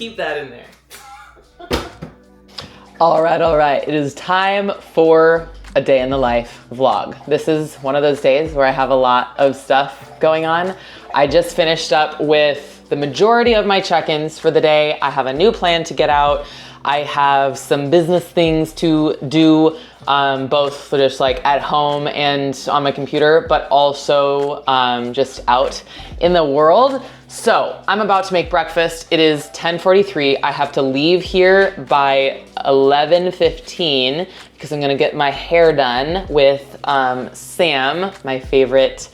keep that in there. All right. It is time for a day in the life vlog. This is one of those days where I have a lot of stuff going on. I just finished up with the majority of my check-ins for the day. I have a new plan to get out. I have some business things to do, both just like at home and on my computer, but also just out in the world. So I'm about to make breakfast. It is 10:43. I have to leave here by 11:15 because I'm gonna get my hair done with Sam, my favorite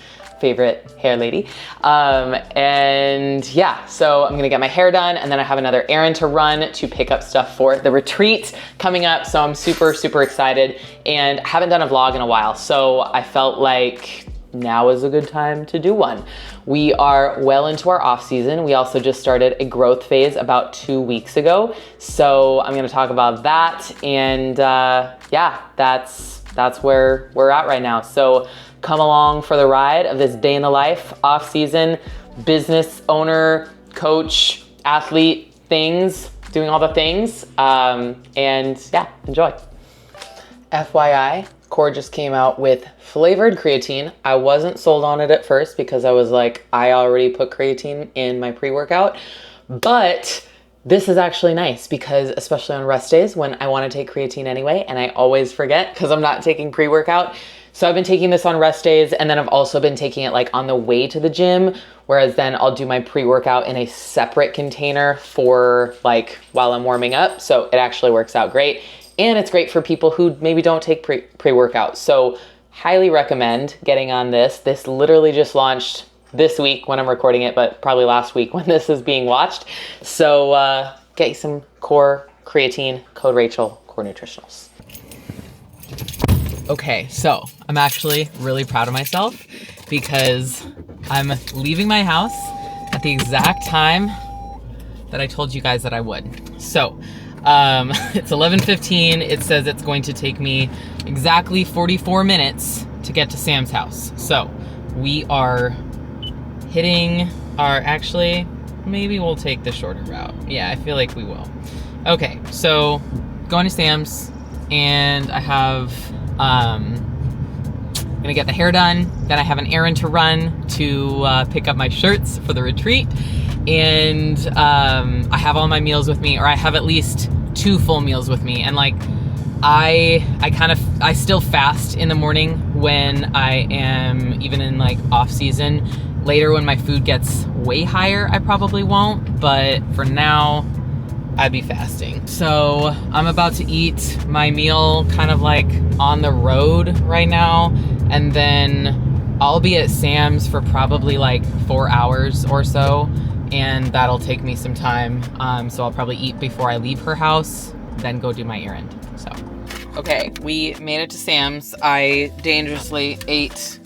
hair lady. And yeah, so I'm gonna get my hair done, and then I have another errand to run to pick up stuff for the retreat coming up. So I'm super excited, and I haven't done a vlog in a while. So I felt like now is a good time to do one. We are well into our off season. We also just started a growth phase about 2 weeks ago. So I'm gonna talk about that, and yeah, that's where we're at right now. So come along for the ride of this day in the life, off season, business owner, coach, athlete things, doing all the things. And yeah, enjoy. FYI, Core just came out with flavored creatine. I wasn't sold on it at first because I was like, I already put creatine in my pre-workout, but this is actually nice because especially on rest days when I want to take creatine anyway, and I always forget because I'm not taking pre-workout. So I've been taking this on rest days, and then I've also been taking it like on the way to the gym, whereas then I'll do my pre-workout in a separate container for like while I'm warming up. So it actually works out great. And it's great for people who maybe don't take pre-workout. So highly recommend getting on this. This literally just launched this week when I'm recording it, but probably last week when this is being watched. So get you some Core creatine, code Rachel, Core Nutritionals. Okay, so I'm actually really proud of myself because I'm leaving my house at the exact time that I told you guys that I would. So it's 11:15. It says it's going to take me exactly 44 minutes to get to Sam's house. So we are hitting actually, maybe we'll take the shorter route. Yeah, I feel like we will. Okay, so going to Sam's, and I have, gonna get the hair done. Then I have an errand to run to pick up my shirts for the retreat. And I have all my meals with me, or I have at least 2 full meals with me. And like, I still fast in the morning when I am even in like off season. Later when my food gets way higher, I probably won't, but for now, I'd be fasting. So I'm about to eat my meal kind of like on the road right now, and then I'll be at Sam's for probably like 4 hours or so, and that'll take me some time. So I'll probably eat before I leave her house, then go do my errand. So, okay, we made it to Sam's. I dangerously ate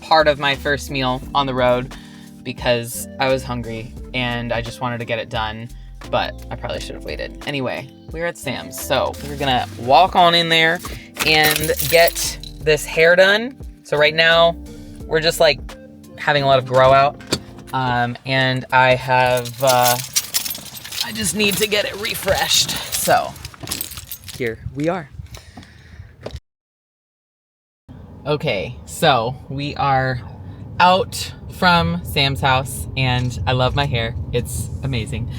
part of my first meal on the road because I was hungry and I just wanted to get it done, but I probably should have waited. Anyway, we're at Sam's, so we're gonna walk on in there and get this hair done. So right now, we're just like having a lot of grow out. And I have, I just need to get it refreshed. So here we are. Okay, so we are out from Sam's house, and I love my hair. It's amazing.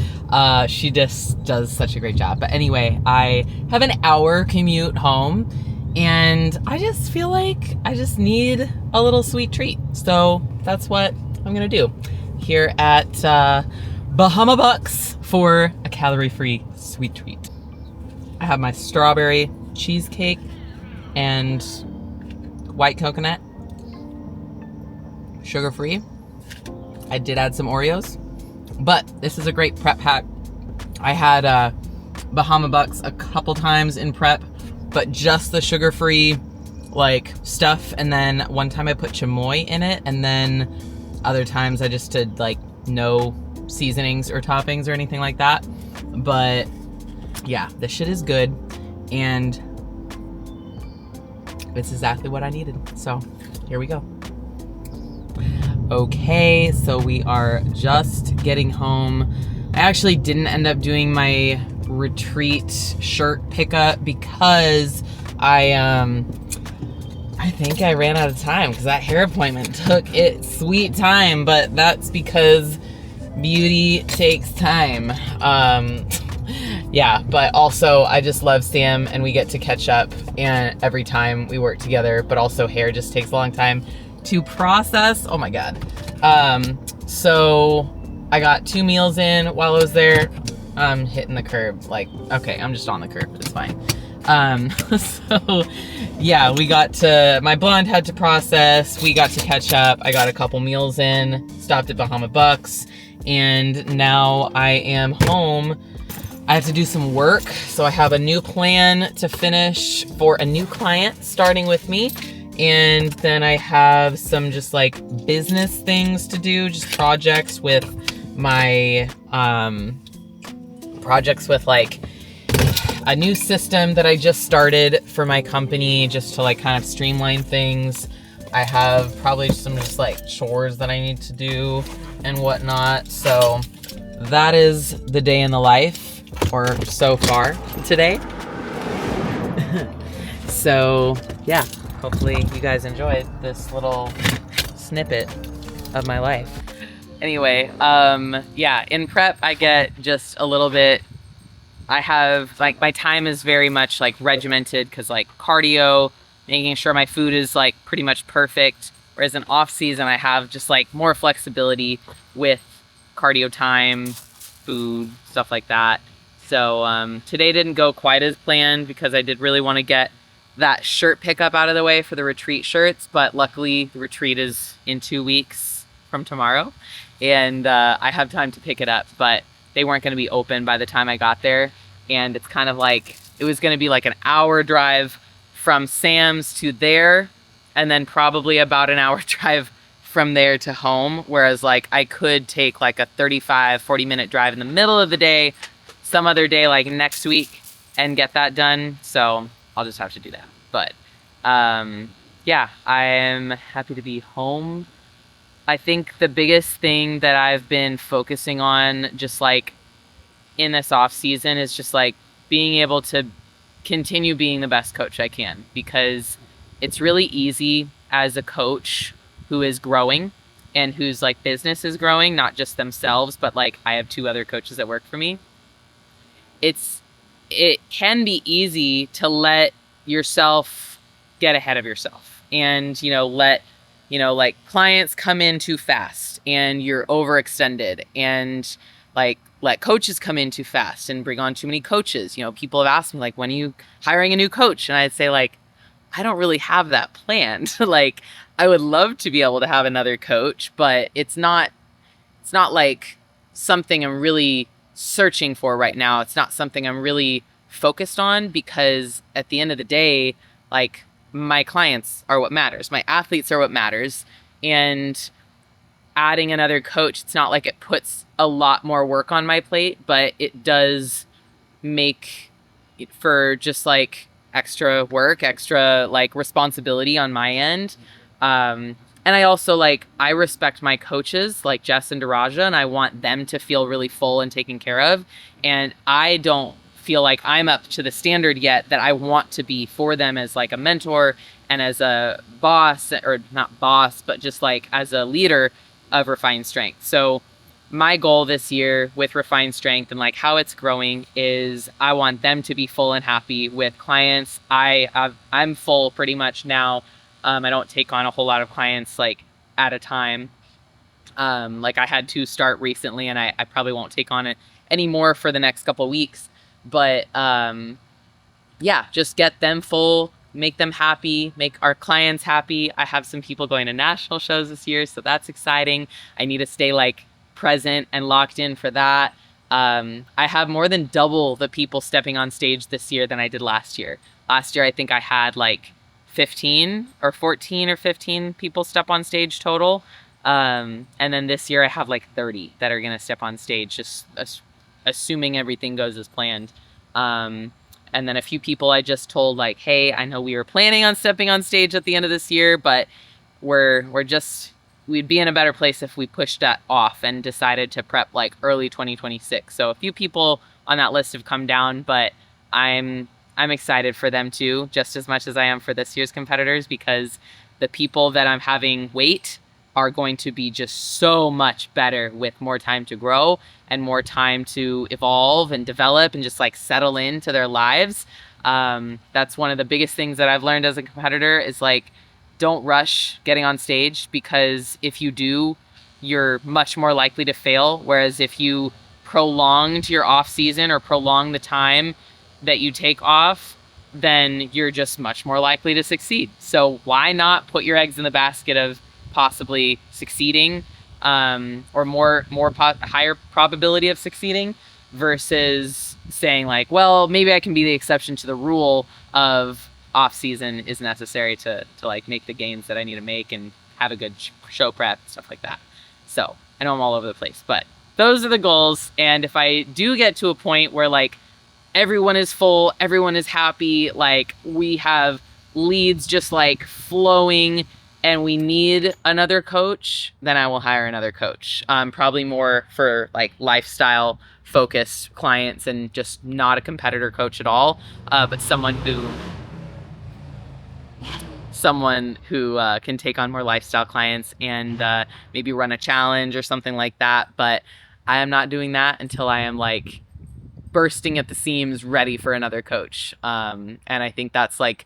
She just does such a great job. But anyway, I have an hour commute home, and I just feel like I just need a little sweet treat. So that's what I'm gonna do here at Bahama Bucks for a calorie-free sweet treat. I have my strawberry cheesecake and white coconut, sugar-free. I did add some Oreos, but this is a great prep hack. I had Bahama Bucks a couple times in prep, but just the sugar-free like stuff, and then one time I put chamoy in it, and then other times I just did like no seasonings or toppings or anything like that. But yeah, this shit is good, and it's exactly what I needed. So here we go. Okay, so we are just getting home I actually didn't end up doing my retreat shirt pickup because I think I ran out of time because that hair appointment took its sweet time, but that's because beauty takes time. Yeah, but also I just love Sam and we get to catch up and every time we work together, but also hair just takes a long time to process. Oh my God. So I got 2 meals in while I was there. I'm hitting the curb. Like, okay, I'm just on the curb. It's fine. So yeah, my blonde had to process. We got to catch up. I got a couple meals in, stopped at Bahama Bucks, and now I am home. I have to do some work. So I have a new plan to finish for a new client starting with me. And then I have some just like business things to do, just projects with my, like a new system that I just started for my company just to like kind of streamline things. I have probably some just like chores that I need to do and whatnot. So that is the day in the life, or so far today. So yeah. Hopefully you guys enjoyed this little snippet of my life. Anyway, yeah, in prep, I get just a little bit, I have, like, my time is very much, like, regimented, because, like, cardio, making sure my food is, like, pretty much perfect, whereas in off-season, I have just, like, more flexibility with cardio time, food, stuff like that. So today didn't go quite as planned, because I did really want to get that shirt pickup out of the way for the retreat shirts, but luckily the retreat is in 2 weeks from tomorrow, and I have time to pick it up, but they weren't going to be open by the time I got there, and it's kind of like, it was going to be like an hour drive from Sam's to there, and then probably about an hour drive from there to home, whereas like I could take like a 35-40 minute drive in the middle of the day, some other day like next week, and get that done. So I'll just have to do that. But yeah, I am happy to be home. I think the biggest thing that I've been focusing on just like in this off season is just like being able to continue being the best coach I can, because it's really easy as a coach who is growing and whose like business is growing, not just themselves, but like I have 2 other coaches that work for me. It can be easy to let yourself get ahead of yourself and, let, like clients come in too fast and you're overextended, and like let coaches come in too fast and bring on too many coaches. People have asked me like, when are you hiring a new coach? And I'd say like, I don't really have that planned. Like I would love to be able to have another coach, but it's not like something I'm really searching for right now. It's not something I'm really focused on, because at the end of the day, like my clients are what matters. My athletes are what matters. And adding another coach, it's not like it puts a lot more work on my plate, but it does make it for just like extra work, extra like responsibility on my end. And I also I respect my coaches like Jess and Daraja, and I want them to feel really full and taken care of. And I don't feel like I'm up to the standard yet that I want to be for them as like a mentor and as a boss, or not boss, but just like as a leader of Refined Strength. So my goal this year with Refined Strength and like how it's growing is I want them to be full and happy with clients. I'm full pretty much now. I don't take on a whole lot of clients like at a time. Like I had 2 start recently, and I probably won't take on it anymore for the next couple weeks. But yeah, just get them full, make them happy, make our clients happy. I have some people going to national shows this year, so that's exciting. I need to stay like present and locked in for that. I have more than double the people stepping on stage this year than I did last year. Last year, I think I had like 14 or 15 people step on stage total. And then this year I have like 30 that are going to step on stage, just assuming everything goes as planned. And then a few people I just told like, hey, I know we were planning on stepping on stage at the end of this year, but we're just we'd be in a better place if we pushed that off and decided to prep like early 2026. So a few people on that list have come down, but I'm excited for them too, just as much as I am for this year's competitors, because the people that I'm having wait are going to be just so much better with more time to grow and more time to evolve and develop and just like settle into their lives. That's one of the biggest things that I've learned as a competitor is like, don't rush getting on stage, because if you do, you're much more likely to fail. Whereas if you prolonged your off season or prolong the time that you take off, then you're just much more likely to succeed. So why not put your eggs in the basket of possibly succeeding, or higher probability of succeeding, versus saying like, well, maybe I can be the exception to the rule of off season is necessary to like make the gains that I need to make and have a good show prep, stuff like that. So I know I'm all over the place, but those are the goals. And if I do get to a point where like everyone is full, everyone is happy, like we have leads just like flowing and we need another coach, then I will hire another coach. Probably more for like lifestyle focused clients and just not a competitor coach at all, but someone who can take on more lifestyle clients and maybe run a challenge or something like that. But I am not doing that until I am like bursting at the seams, ready for another coach. And I think that's like,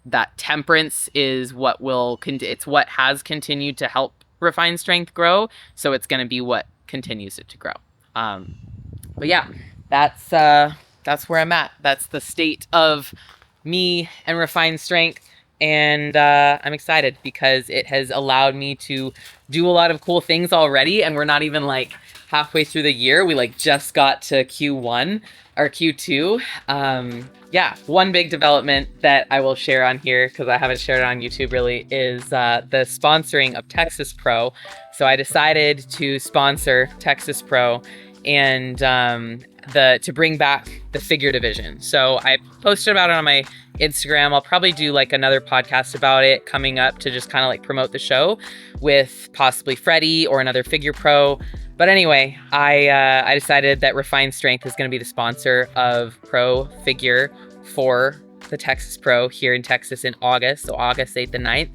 that temperance is what it's what has continued to help Refine Strength grow. So it's going to be what continues it to grow. But yeah, that's where I'm at. That's the state of me and Refine Strength. And I'm excited because it has allowed me to do a lot of cool things already. And we're not even like halfway through the year. We like just got to Q1 or Q2. Yeah, one big development that I will share on here, because I haven't shared it on YouTube really, is the sponsoring of Texas Pro. So I decided to sponsor Texas Pro and to bring back the figure division. So I posted about it on my Instagram. I'll probably do like another podcast about it coming up to just kind of like promote the show with possibly Freddie or another figure pro. But anyway, I decided that Refine Strength is going to be the sponsor of Pro Figure for the Texas Pro here in Texas in August. So August 8th and 9th,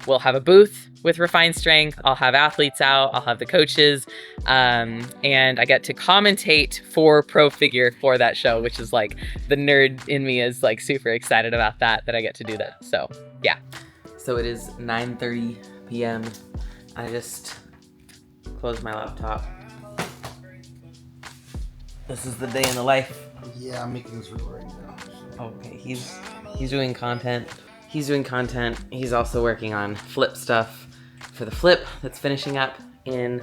we'll have a booth with Refine Strength. I'll have athletes out. I'll have the coaches. And I get to commentate for Pro Figure for that show, which is like the nerd in me is like super excited about that I get to do that. So yeah. So it is 9:30 p.m. I just closed my laptop. This is the day in the life. Yeah, I'm making this recording now. So. Okay, he's doing content. He's doing content. He's also working on flip stuff for the flip that's finishing up in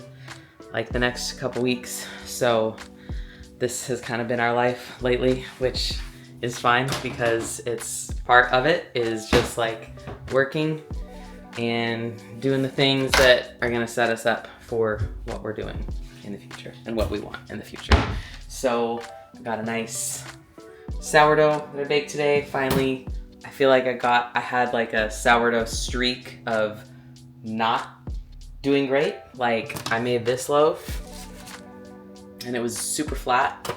like the next couple weeks. So this has kind of been our life lately, which is fine because it's part of it is just like working and doing the things that are gonna set us up for what we're doing in the future and what we want in the future. So I got a nice sourdough that I baked today. Finally, I feel like I had like a sourdough streak of not doing great. Like I made this loaf and it was super flat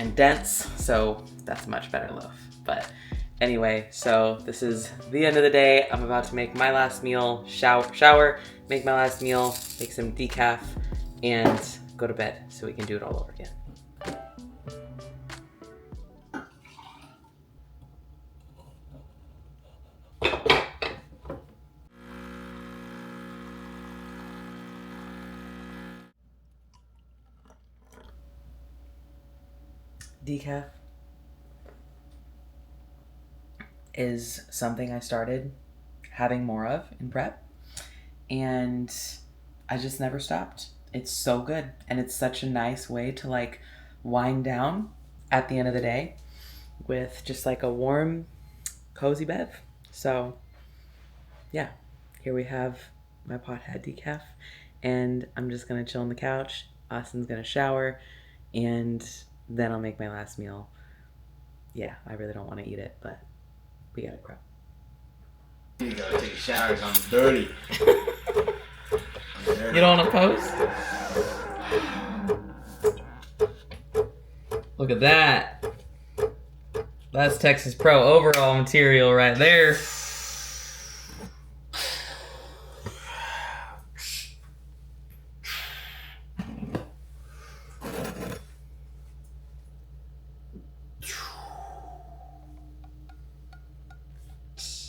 and dense, so that's a much better loaf. But anyway, so this is the end of the day. I'm about to make my last meal, shower, make my last meal, make some decaf, and go to bed so we can do it all over again. Decaf is something I started having more of in prep, and I just never stopped. It's so good, and it's such a nice way to like wind down at the end of the day with just like a warm, cozy bev. So yeah, here we have my pothead decaf, and I'm just gonna chill on the couch. Austin's gonna shower, and then I'll make my last meal. Yeah, I really don't want to eat it, but we gotta grow. You gotta take a shower, 'cause I'm dirty. You don't want to pose? Look at that. That's Texas Pro overall material right there.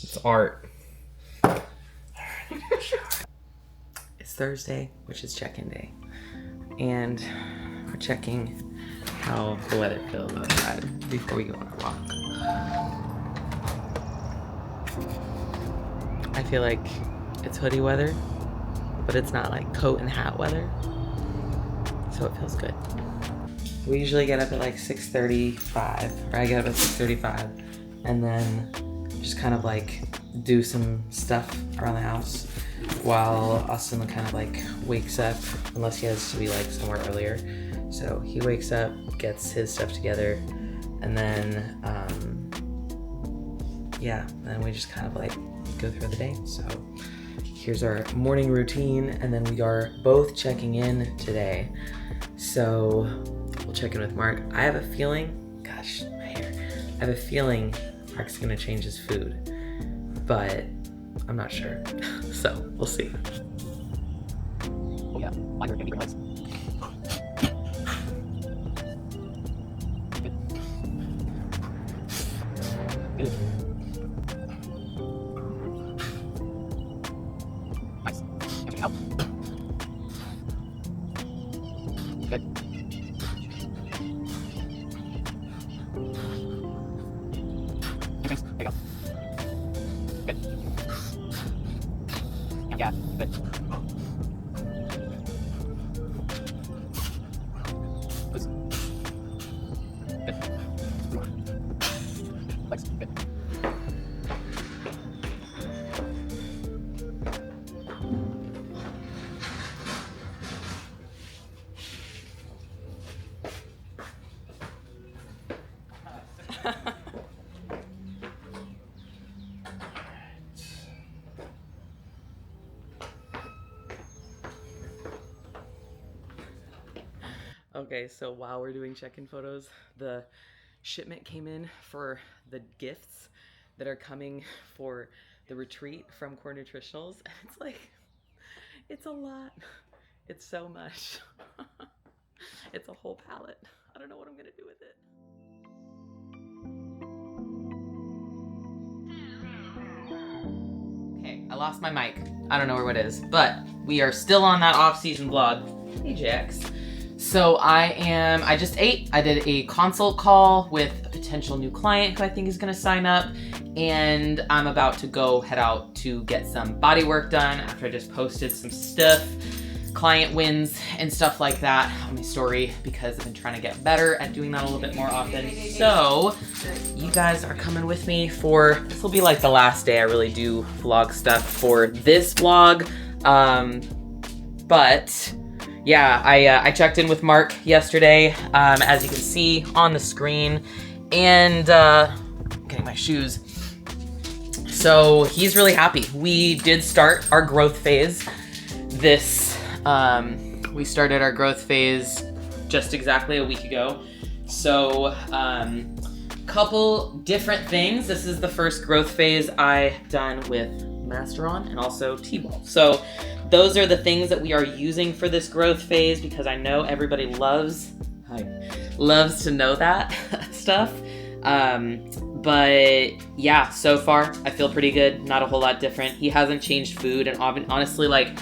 It's art. It's Thursday, which is check-in day. And we're checking how the weather feels outside before we go on our walk. I feel like it's hoodie weather, but it's not like coat and hat weather, so it feels good. We usually get up at like 6:35, or I get up at 6:35, and then just kind of like do some stuff around the house while Austin kind of like wakes up, unless he has to be like somewhere earlier. So he wakes up, gets his stuff together, and then yeah, then we just kind of like go through the day. So here's our morning routine, and then we are both checking in today. So we'll check in with Mark. I have a feeling, gosh, my hair. I have a feeling Mark's gonna change his food, but I'm not sure. So we'll see. Oh yeah, mine are gonna be nice. Good. Nice. Everything out. Good. Thanks. There you go. Good. Yeah, good. Please. Good. Legs. Good. Okay, so while we're doing check-in photos, the shipment came in for the gifts that are coming for the retreat from Core Nutritionals. And it's like, it's a lot. It's so much. It's a whole pallet. I don't know what I'm gonna do with it. Okay, I lost my mic. I don't know where it is, but we are still on that off-season vlog. Hey, Jax. So I just ate. I did a consult call with a potential new client who I think is gonna sign up, and I'm about to go head out to get some body work done after I just posted some stuff, client wins and stuff like that on my story, because I've been trying to get better at doing that a little bit more often. So you guys are coming with me for, this will be like the last day I really do vlog stuff for this vlog. But yeah, I checked in with Mark yesterday, as you can see on the screen, and getting my shoes. So he's really happy. We did start our growth phase. We started our growth phase just exactly a week ago. So couple different things. This is the first growth phase I've done with Masteron and also T-Ball. So those are the things that we are using for this growth phase, because I know everybody loves to know that stuff. But yeah, so far I feel pretty good. Not a whole lot different. He hasn't changed food, and honestly, like,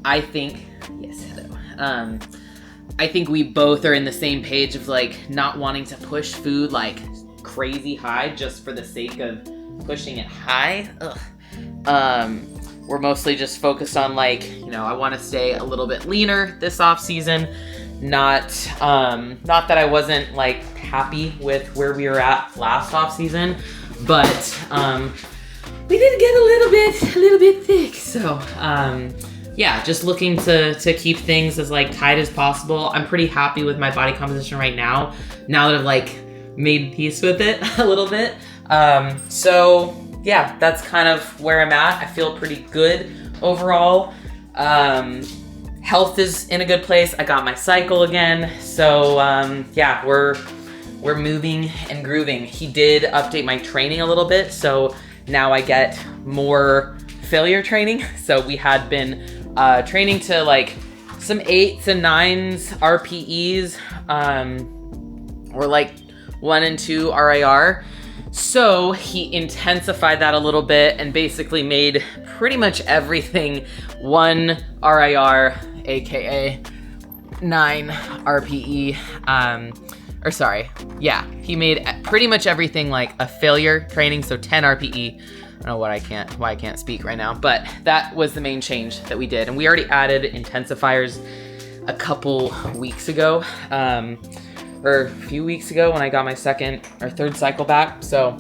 I think, yes, hello. I think we both are in the same page of like not wanting to push food like crazy high just for the sake of pushing it high. Ugh. We're mostly just focused on like, you know, I want to stay a little bit leaner this off season. Not that I wasn't like happy with where we were at last off season, but we did get a little bit thick. So yeah, just looking to keep things as like tight as possible. I'm pretty happy with my body composition right now that I've like made peace with it a little bit. So yeah, that's kind of where I'm at. I feel pretty good overall. health is in a good place. I got my cycle again. So yeah, we're moving and grooving. He did update my training a little bit, so now I get more failure training. So we had been training to like some 8s and 9s RPEs, or like 1 and 2 RIR. So he intensified that a little bit and basically made pretty much everything 1 RIR, aka 9 RPE. Or sorry, yeah, he made pretty much everything like a failure training, so 10 RPE. I don't know why I can't speak right now, but that was the main change that we did. And we already added intensifiers a couple weeks ago, or a few weeks ago when I got my 2nd or 3rd cycle back. So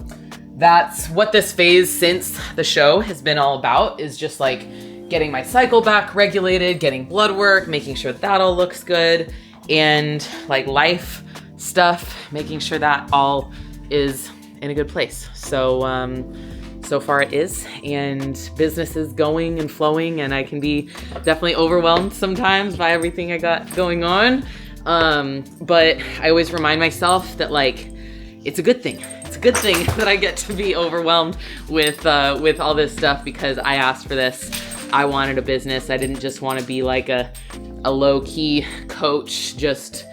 that's what this phase since the show has been all about, is just like getting my cycle back regulated, getting blood work, making sure that all looks good, and like life stuff, making sure that all is in a good place. So so far it is, and business is going and flowing, and I can be definitely overwhelmed sometimes by everything I got going on. But I always remind myself that like, it's a good thing. It's a good thing that I get to be overwhelmed with all this stuff, because I asked for this. I wanted a business. I didn't just want to be like a low-key coach, just,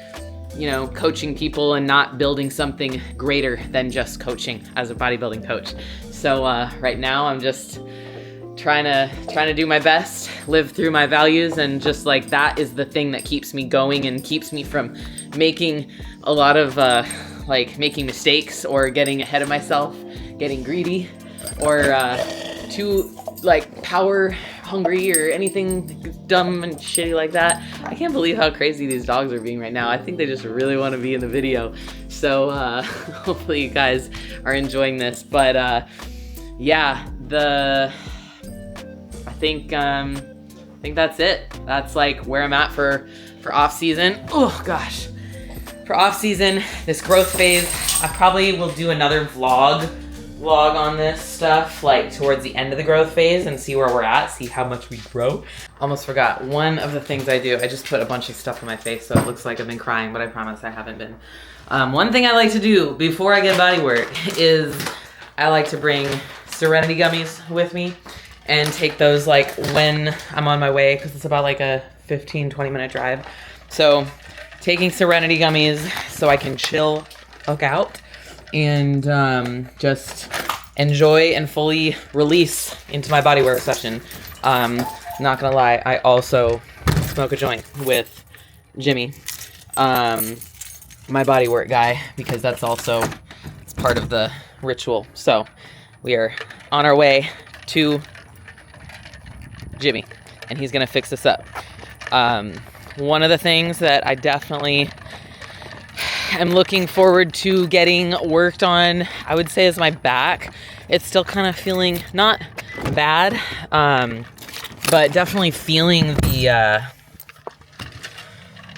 you know, coaching people and not building something greater than just coaching as a bodybuilding coach. So right now I'm just trying to do my best, live through my values, and just like that is the thing that keeps me going and keeps me from making a lot of like making mistakes or getting ahead of myself, getting greedy, or too like power hungry or anything dumb and shitty like that. I can't believe how crazy these dogs are being right now. I think they just really want to be in the video. So hopefully you guys are enjoying this. But yeah, I think that's it. That's like where I'm at for off season. Oh gosh, for off season, this growth phase, I probably will do another vlog on this stuff like towards the end of the growth phase and see where we're at, see how much we grow. Almost forgot, one of the things I do, I just put a bunch of stuff on my face so it looks like I've been crying, but I promise I haven't been. One thing I like to do before I get Bodywork is I like to bring Serenity gummies with me and take those like when I'm on my way, because it's about like a 15-20 minute drive. So taking Serenity gummies so I can chill, look out, and just enjoy and fully release into my bodywork session. Not gonna lie, I also smoke a joint with Jimmy, my bodywork guy, because that's also, it's part of the ritual. So we are on our way to Jimmy, and he's gonna fix us up. One of the things that I definitely am looking forward to getting worked on, I would say, is my back. It's still kind of feeling not bad, but definitely feeling the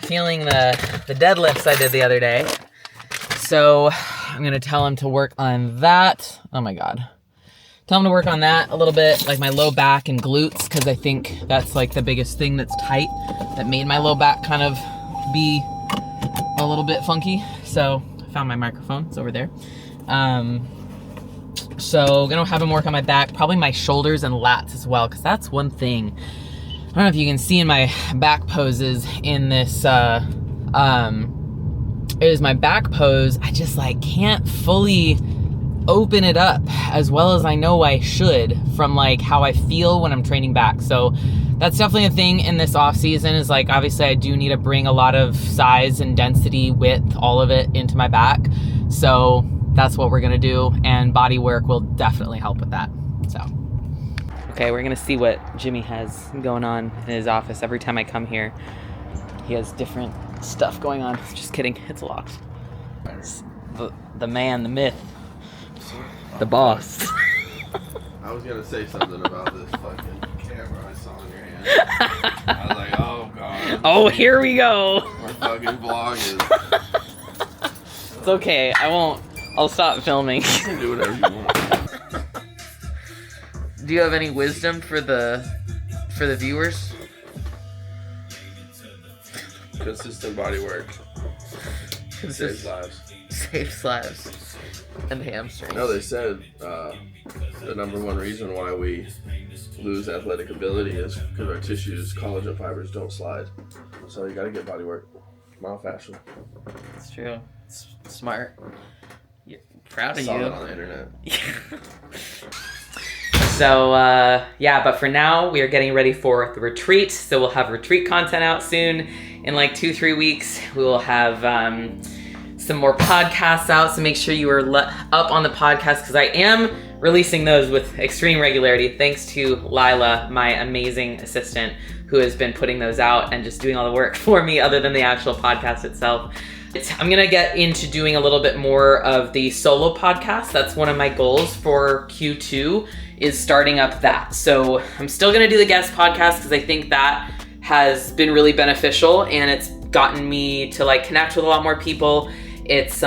deadlifts I did the other day. So I'm gonna tell him to work on that. Oh my God. Tell him to work on that a little bit, like my low back and glutes, because I think that's like the biggest thing that's tight, that made my low back kind of be a little bit funky. So I found my microphone, it's over there. So gonna have him work on my back, probably my shoulders and lats as well, because that's one thing. I don't know if you can see in my back poses in this, is my back pose, I just like can't fully open it up as well as I know I should from like how I feel when I'm training back. So that's definitely a thing in this off season, is like, obviously I do need to bring a lot of size and density, width, all of it into my back. So that's what we're gonna do, and Bodywork will definitely help with that. So, okay, we're gonna see what Jimmy has going on in his office. Every time I come here, he has different stuff going on. Just kidding, it's locked. It's the man, the myth, the boss. I was gonna say something about this fucking camera I saw in your hand. I was like, oh God. Oh, here we go. My fucking vlog is. It's okay, I'll stop filming. You can do whatever you want. Do you have any wisdom for the viewers? Consistent body work. Saves lives. Saves lives. And hamstrings. No, they said the number one reason why we lose athletic ability is because our tissues, collagen fibers, don't slide. So you gotta get body work. Mile fashion. It's true. It's smart. Proud of Saw you. it on the internet. So, yeah, but for now, we are getting ready for the retreat. So we'll have retreat content out soon. In like 2-3 weeks, we will have some more podcasts out. So make sure you are up on the podcast, because I am releasing those with extreme regularity. Thanks to Lila, my amazing assistant, who has been putting those out and just doing all the work for me other than the actual podcast itself. I'm gonna get into doing a little bit more of the solo podcast. That's one of my goals for Q2, is starting up that. So I'm still gonna do the guest podcast because I think that has been really beneficial, and it's gotten me to like connect with a lot more people. It's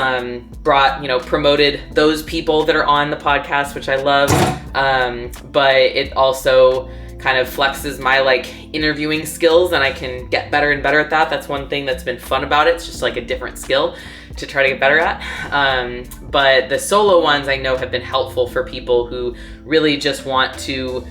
brought, promoted those people that are on the podcast, which I love. But it also kind of flexes my like interviewing skills, and I can get better and better at that. That's one thing that's been fun about it. It's just like a different skill to try to get better at. But the solo ones I know have been helpful for people who really just want to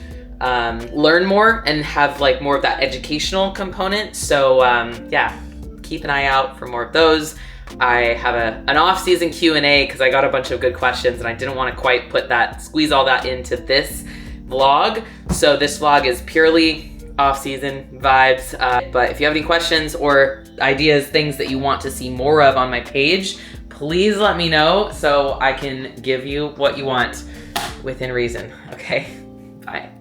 learn more and have like more of that educational component. So yeah, keep an eye out for more of those. I have an off-season Q&A because I got a bunch of good questions and I didn't want to quite squeeze all that into this vlog. So this vlog is purely off-season vibes. But if you have any questions or ideas, things that you want to see more of on my page, please let me know so I can give you what you want within reason. Okay, bye.